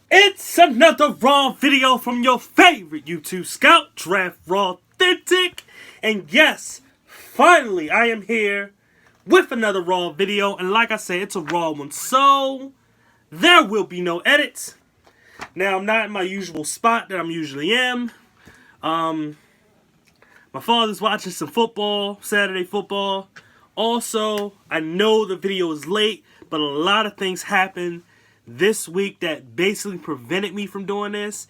It's another Raw video from your favorite YouTube scout, Draft Raw Authentic. And yes, finally I am here with another Raw video. And like I said, it's a Raw one. So, there will be no edits. Now, I'm not in my usual spot that I'm usually in. My father's watching some football, Saturday football. Also, I know the video is late, but a lot of things happened this week that basically prevented me from doing this.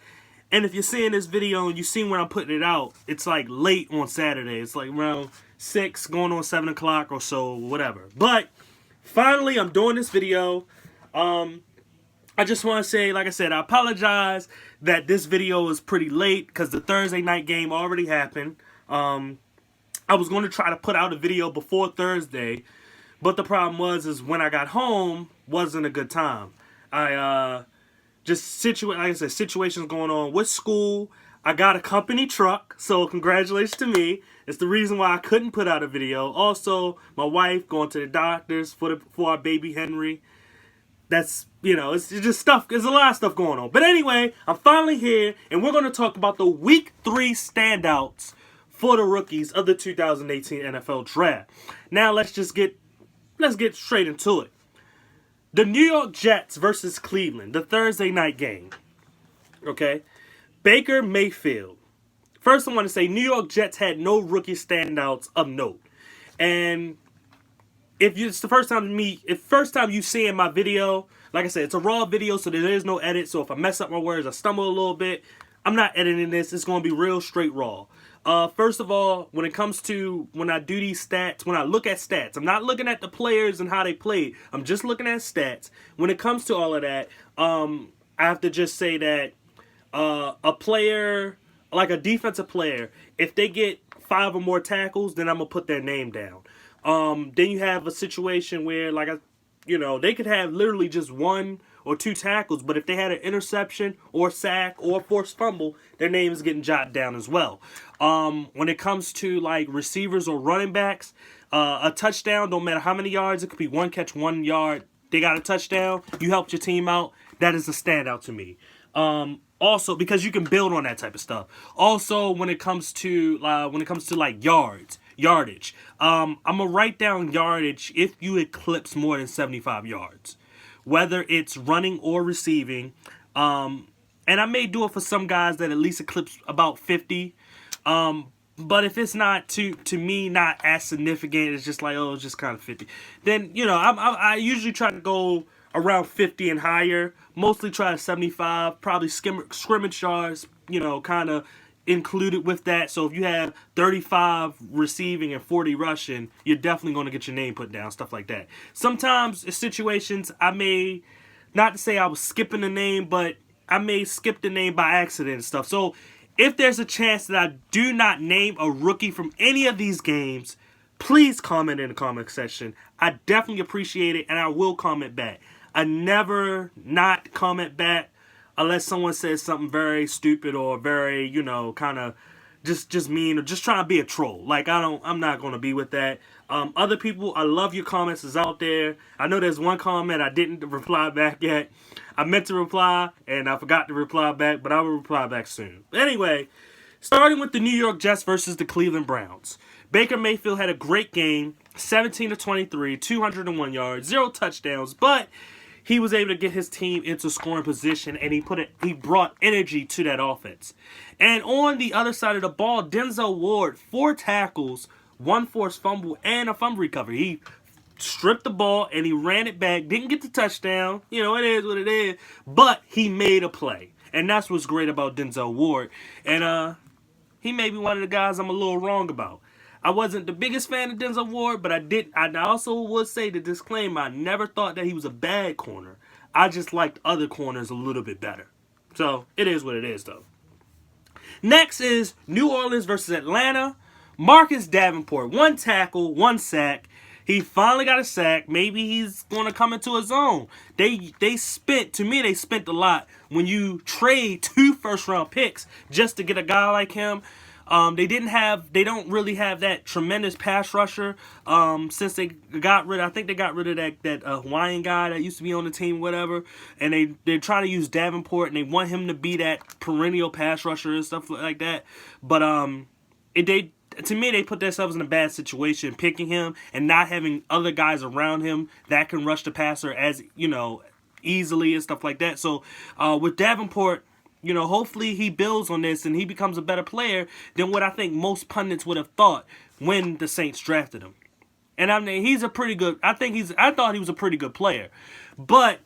And if you're seeing this video and you see when I'm putting it out, it's like late on Saturday. It's like around 6, going on 7 o'clock or so, whatever. But finally, I'm doing this video. I just want to say, like I said, I apologize that this video is pretty late because the Thursday night game already happened. I was going to try to put out a video before Thursday, but the problem is when I got home, wasn't a good time. Like I said, situations going on with school. I got a company truck, so congratulations to me. It's the reason why I couldn't put out a video. Also, my wife going to the doctors for our baby Henry. That's, it's just stuff. There's a lot of stuff going on. But anyway, I'm finally here, and we're going to talk about the Week 3 standouts for the rookies of the 2018 NFL Draft. Now, let's get straight into it. The New York Jets versus Cleveland, the Thursday night game. Okay? Baker Mayfield. First, I want to say New York Jets had no rookie standouts of note. And if it's the first time you see in my video, like I said, it's a raw video, so there is no edit. So if I mess up my words, I stumble a little bit, I'm not editing this. It's going to be real straight raw. First of all, when I do these stats, when I look at stats, I'm not looking at the players and how they played. I'm just looking at stats. When it comes to all of that, I have to just say that a player, like a defensive player, if they get 5 or more tackles, then I'm going to put their name down. Then you have a situation where, they could have literally just 1 or 2 tackles, but if they had an interception or sack or forced fumble, their name is getting jotted down as well. When it comes to receivers or running backs, a touchdown, don't matter how many yards, it could be 1 catch, 1 yard. They got a touchdown. You helped your team out. That is a standout to me. Also, because you can build on that type of stuff. Also, when it comes to yardage. I'm gonna write down yardage if you eclipse more than 75 yards, whether it's running or receiving. And I may do it for some guys that at least eclipse about 50. But if it's not to me not as significant, it's just it's just kind of 50. Then I usually try to go around 50 and higher. Mostly try to 75. Probably scrimmage yards. Kind of included with that. So if you have 35 receiving and 40 rushing, you're definitely going to get your name put down, stuff like that. Sometimes in situations, I may, not to say I was skipping the name, but I may skip the name by accident and stuff. So if there's a chance that I do not name a rookie from any of these games, please comment in the comment section. I definitely appreciate it, and I will comment back. I never not comment back unless someone says something very stupid or very, kind of just mean or just trying to be a troll. I'm not going to be with that. Other people, I love your comments is out there. I know there's one comment I didn't reply back yet. I meant to reply and I forgot to reply back, but I will reply back soon. But anyway, starting with the New York Jets versus the Cleveland Browns. Baker Mayfield had a great game, 17 of 23, 201 yards, 0 touchdowns, but he was able to get his team into scoring position, and he brought energy to that offense. And on the other side of the ball, Denzel Ward, 4 tackles, 1 forced fumble, and a fumble recovery. He stripped the ball, and he ran it back. Didn't get the touchdown. It is what it is. But he made a play. And that's what's great about Denzel Ward. And he may be one of the guys I'm a little wrong about. I wasn't the biggest fan of Denzel Ward, but I also would say the disclaimer, I never thought that he was a bad corner. I just liked other corners a little bit better. So, it is what it is, though. Next is New Orleans versus Atlanta. Marcus Davenport, 1 tackle, 1 sack. He finally got a sack. Maybe he's going to come into his own. They spent a lot when you trade 2 first-round picks just to get a guy like him. They don't really have that tremendous pass rusher. Since they I think they got rid of that Hawaiian guy that used to be on the team, whatever. And they're trying to use Davenport, and they want him to be that perennial pass rusher and stuff like that. But to me, they put themselves in a bad situation picking him and not having other guys around him that can rush the passer as easily and stuff like that. So with Davenport, hopefully he builds on this and he becomes a better player than what I think most pundits would have thought when the Saints drafted him. And I mean, I thought he was a pretty good player, but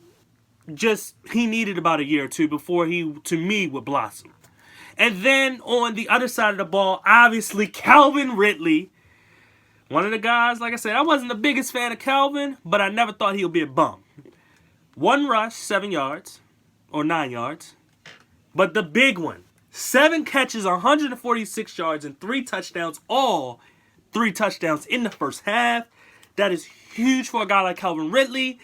just he needed about a year or two before he, to me, would blossom. And then on the other side of the ball, obviously Calvin Ridley, one of the guys. Like I said, I wasn't the biggest fan of Calvin, but I never thought he would be a bum. 1 rush, 7 yards, or 9 yards. But the big one, 7 catches, 146 yards, and 3 touchdowns, all 3 touchdowns in the first half. That is huge for a guy like Calvin Ridley,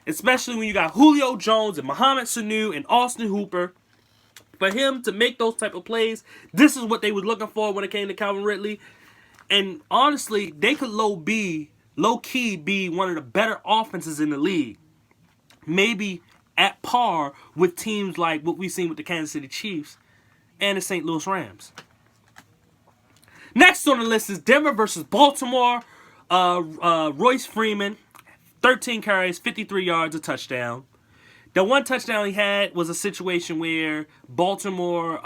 especially when you got Julio Jones and Mohamed Sanu and Austin Hooper. For him to make those type of plays, this is what they were looking for when it came to Calvin Ridley. And honestly, they could low-key be one of the better offenses in the league. Maybe at par with teams like what we've seen with the Kansas City Chiefs and the St. Louis Rams. Next on the list is Denver versus Baltimore. Royce Freeman, 13 carries, 53 yards, a touchdown. The one touchdown he had was a situation where Baltimore,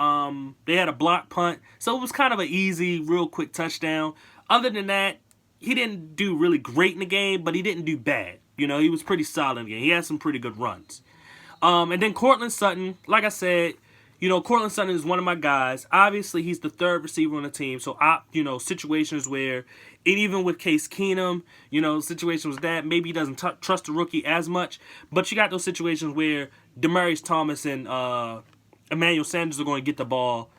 they had a block punt. So it was kind of an easy, real quick touchdown. Other than that, he didn't do really great in the game, but he didn't do bad. He was pretty solid in the game. He had some pretty good runs. And then Courtland Sutton, like I said, Courtland Sutton is one of my guys. Obviously, he's the third receiver on the team. So, situations where, and even with Case Keenum, situations with that, maybe he doesn't trust the rookie as much. But you got those situations where Demaryius Thomas and Emmanuel Sanders are going to get the ball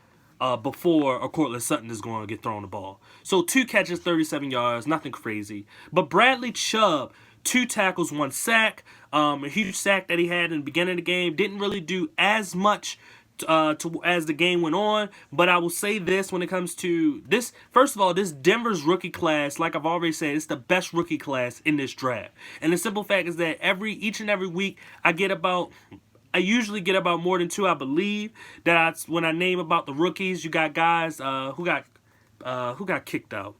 before Courtland Sutton is going to get thrown the ball. So, 2 catches, 37 yards, nothing crazy. But Bradley Chubb, 2 tackles, 1 sack. A huge sack that he had in the beginning of the game. Didn't really do as much as the game went on, but I will say this when it comes to this. First of all, this Denver's rookie class, like I've already said, it's the best rookie class in this draft. And the simple fact is that each and every week I usually get about more than 2, I believe. When I name about the rookies, you got guys who got kicked out.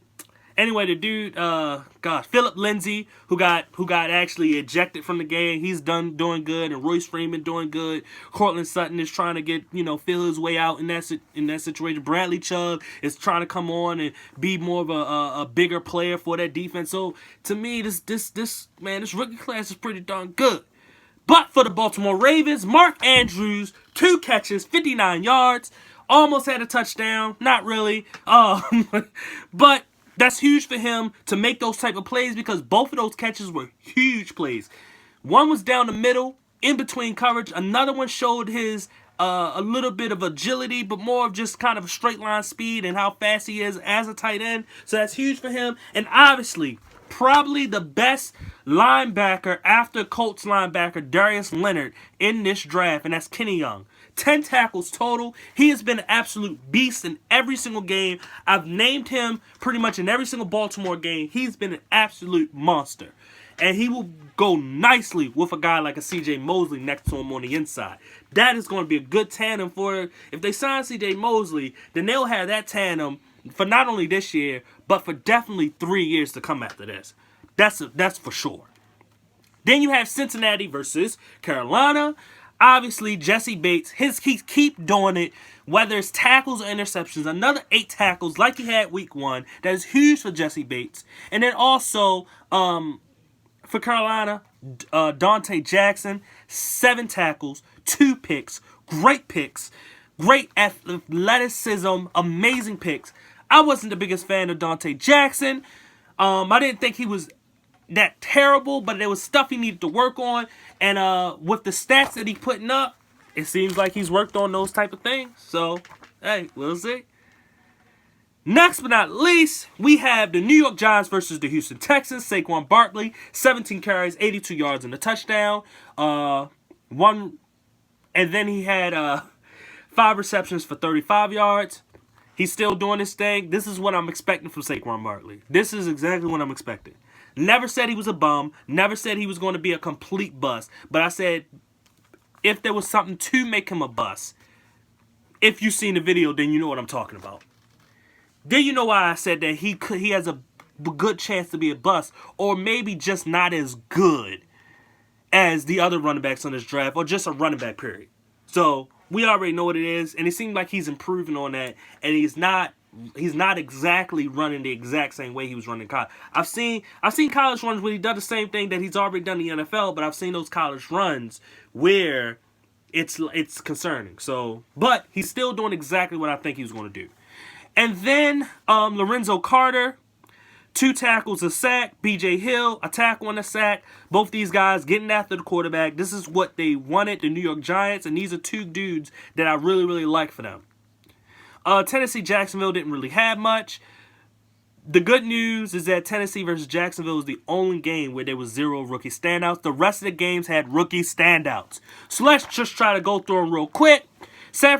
Anyway, the dude, Philip Lindsay, who got actually ejected from the game, he's doing good, and Royce Freeman doing good. Courtland Sutton is trying to get feel his way out in that situation. Bradley Chubb is trying to come on and be more of a bigger player for that defense. So to me, this rookie class is pretty darn good. But for the Baltimore Ravens, Mark Andrews, 2 catches, 59 yards, almost had a touchdown, not really, but that's huge for him to make those type of plays because both of those catches were huge plays. One was down the middle, in between coverage. Another one showed his a little bit of agility, but more of just kind of straight line speed and how fast he is as a tight end. So that's huge for him. And obviously, probably the best linebacker after Colts linebacker Darius Leonard in this draft, and that's Kenny Young. 10 tackles total. He has been an absolute beast in every single game. I've named him pretty much in every single Baltimore game. He's been an absolute monster. And he will go nicely with a guy like a C.J. Mosley next to him on the inside. That is going to be a good tandem for, if they sign C.J. Mosley, then they'll have that tandem for not only this year, but for definitely 3 years to come after this. That's for sure. Then you have Cincinnati versus Carolina. Obviously, Jesse Bates, he keep doing it, whether it's tackles or interceptions. Another 8 tackles like he had week 1. That is huge for Jesse Bates. And then also, for Carolina, Dante Jackson, 7 tackles, 2 picks, great athleticism, amazing picks. I wasn't the biggest fan of Dante Jackson. I didn't think he was that terrible, but there was stuff he needed to work on. And with the stats that he's putting up, it seems like he's worked on those type of things. So, hey, we'll see. Next but not least, we have the New York Giants versus the Houston Texans. Saquon Barkley, 17 carries, 82 yards and a touchdown. And then he had 5 receptions for 35 yards. He's still doing his thing. This is what I'm expecting from Saquon Barkley. This is exactly what I'm expecting. Never said he was a bum. Never said he was going to be a complete bust. But I said if there was something to make him a bust, if you've seen the video, then you know what I'm talking about. Then you know why I said that he has a good chance to be a bust, or maybe just not as good as the other running backs on this draft, or just a running back period. So we already know what it is, and it seems like he's improving on that, and he's not exactly running the exact same way he was running in college. I've seen college runs where he does the same thing that he's already done in the NFL, but I've seen those college runs where it's concerning. So, but he's still doing exactly what I think he was going to do. And then Lorenzo Carter, 2 tackles, a sack. B.J. Hill, a tackle and a sack. Both these guys getting after the quarterback. This is what they wanted, the New York Giants, and these are 2 dudes that I really, really like for them. Tennessee, Jacksonville didn't really have much. The good news is that Tennessee versus Jacksonville was the only game where there was 0 rookie standouts. The rest of the games had rookie standouts. So let's just try to go through them real quick. San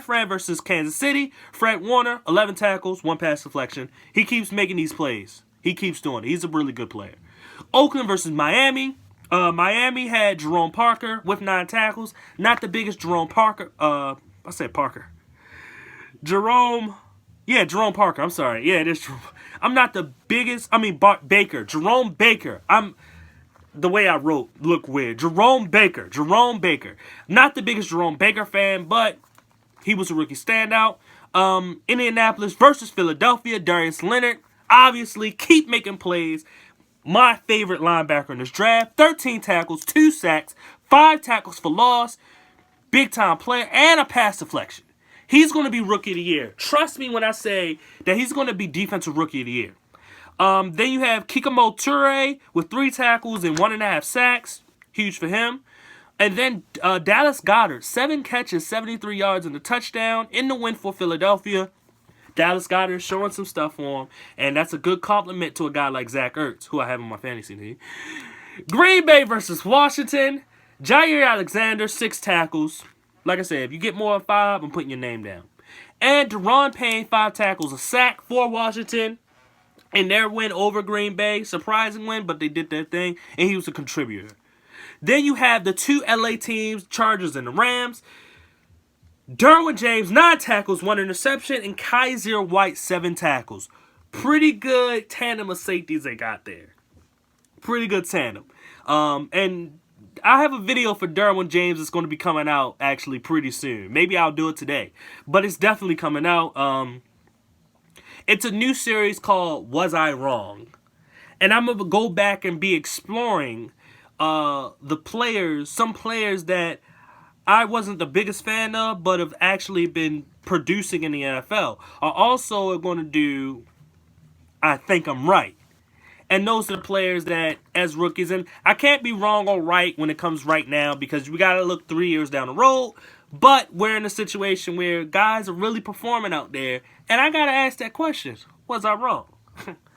Fran versus Kansas City. Fred Warner, 11 tackles, 1 pass deflection. He keeps making these plays. He keeps doing it. He's a really good player. Oakland versus Miami. Miami had Jerome Parker with 9 tackles. Not the biggest Jerome Parker. Jerome Parker. I'm sorry. Yeah, it is Jerome. I'm not the biggest. Baker. Jerome Baker. The way I wrote look weird. Jerome Baker. Not the biggest Jerome Baker fan, but he was a rookie standout. Indianapolis versus Philadelphia. Darius Leonard. Obviously, keep making plays. My favorite linebacker in this draft. 13 tackles, 2 sacks, 5 tackles for loss. Big time player and a pass deflection. He's going to be Rookie of the Year. Trust me when I say that he's going to be Defensive Rookie of the Year. Then you have Kikamo Toure with 3 tackles and 1.5 sacks. Huge for him. And then Dallas Goedert, 7 catches, 73 yards and a touchdown in the win for Philadelphia. Dallas Goedert showing some stuff for him. And that's a good compliment to a guy like Zach Ertz, who I have on my fantasy team. Green Bay versus Washington. Jair Alexander, 6 tackles. Like I said, if you get more than 5, I'm putting your name down. And Deron Payne, 5 tackles, a sack for Washington. And their win over Green Bay. Surprising win, but they did their thing. And he was a contributor. Then you have the 2 LA teams, Chargers and the Rams. Derwin James, 9 tackles, 1 interception. And Kaiser White, 7 tackles. Pretty good tandem of safeties they got there. Pretty good tandem. And I have a video for Derwin James that's going to be coming out actually pretty soon. Maybe I'll do it today. But it's definitely coming out. It's a new series called Was I Wrong? And I'm going to go back and be exploring the players, some players that I wasn't the biggest fan of, but have actually been producing in the NFL. I also are going to do I Think I'm Right. And those are the players that, as rookies, and I can't be wrong or right when it comes right now because we got to look 3 years down the road. But we're in a situation where guys are really performing out there. And I got to ask that question. Was I wrong?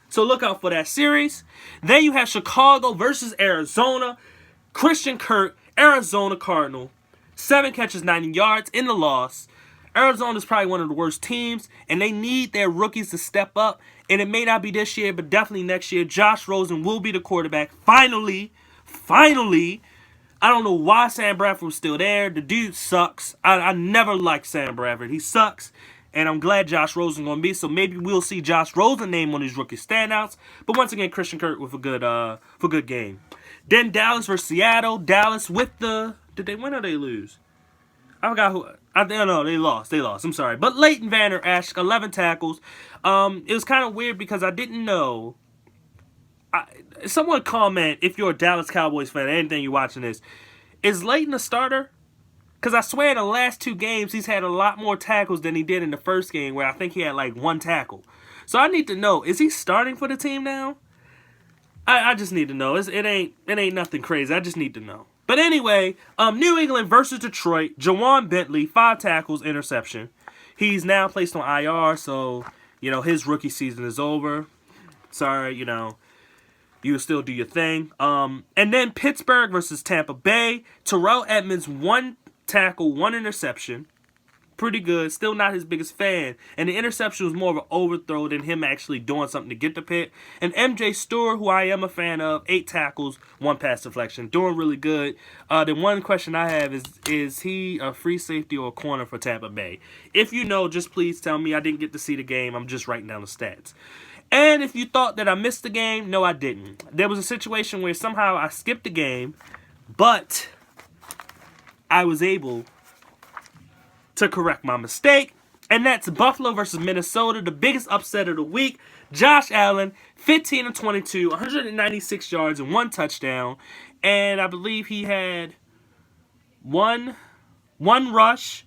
So look out for that series. Then you have Chicago versus Arizona. Christian Kirk, Arizona Cardinal. 7 catches, 90 yards in the loss. Arizona's probably one of the worst teams, and they need their rookies to step up. And it may not be this year, but definitely next year. Josh Rosen will be the quarterback. Finally. I don't know why Sam Bradford was still there. The dude sucks. I never liked Sam Bradford. He sucks. And I'm glad Josh Rosen's going to be. So maybe we'll see Josh Rosen name on these rookie standouts. But once again, Christian Kirk with a good game. Then Dallas versus Seattle. Dallas with the... Did they win or they lose? I forgot who... I don't know. They lost. I'm sorry. But Leighton Vander Esch, 11 tackles. It was kind of weird because I didn't know. Someone comment if you're a Dallas Cowboys fan, anything you're watching this. Is Leighton a starter? Because I swear in the last 2 games, he's had a lot more tackles than he did in the first game where I think he had like 1 tackle. So I need to know, is he starting for the team now? I just need to know. It ain't nothing crazy. I just need to know. But anyway, New England versus Detroit. Jawan Bentley, 5 tackles, interception. He's now placed on IR, so, his rookie season is over. Sorry, you still do your thing. And then Pittsburgh versus Tampa Bay. Terrell Edmonds, 1 tackle, 1 interception. pretty good. Still not his biggest fan. And the interception was more of an overthrow than him actually doing something to get the pick. And MJ Stewart, who I am a fan of, 8 tackles, 1 pass deflection. Doing really good. The one question I have is he a free safety or a corner for Tampa Bay? If you know, just please tell me. I didn't get to see the game. I'm just writing down the stats. And if you thought that I missed the game, no, I didn't. There was a situation where somehow I skipped the game, but I was able to correct my mistake. And that's Buffalo versus Minnesota, the biggest upset of the week. Josh Allen, 15 of 22, 196 yards and 1 touchdown. And I believe he had one rush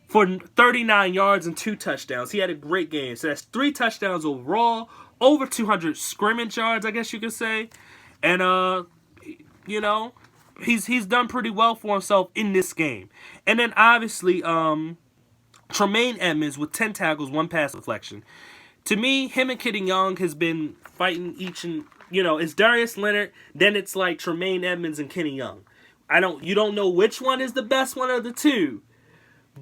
for 39 yards and 2 touchdowns. He had a great game. So that's 3 touchdowns overall, over 200 scrimmage yards, I guess you could say. And, you know, he's done pretty well for himself in this game. And then, obviously, Tremaine Edmonds with 10 tackles, 1 pass deflection. To me, him and Kenny Young has been fighting each and, you know, it's Darius Leonard, then it's like Tremaine Edmonds and Kenny Young. You don't know which one is the best one of the two.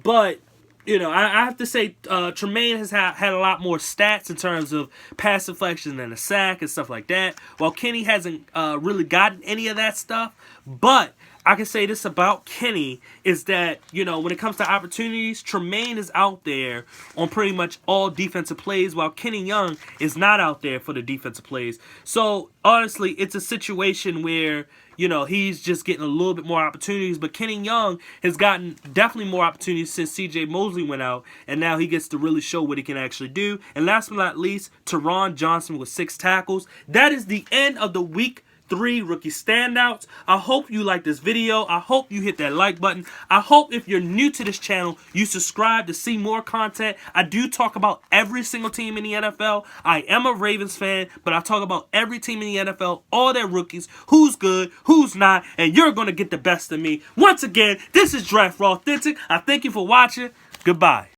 But, you know, I have to say Tremaine has had a lot more stats in terms of pass deflection and a sack and stuff like that, while Kenny hasn't really gotten any of that stuff. But I can say this about Kenny is that, you know, when it comes to opportunities, Tremaine is out there on pretty much all defensive plays, while Kenny Young is not out there for the defensive plays. So, honestly, it's a situation where, you know, he's just getting a little bit more opportunities. But Kenny Young has gotten definitely more opportunities since C.J. Mosley went out. And now he gets to really show what he can actually do. And last but not least, Teron Johnson with 6 tackles. That is the end of the Week 3 rookie standouts. I hope you like this video. I hope you hit that like button. I hope if you're new to this channel, you subscribe to see more content. I do talk about every single team in the NFL. I am a Ravens fan, but I talk about every team in the NFL, all their rookies, who's good, who's not, and you're going to get the best of me. Once again, this is Draft Raw Authentic. I thank you for watching. Goodbye.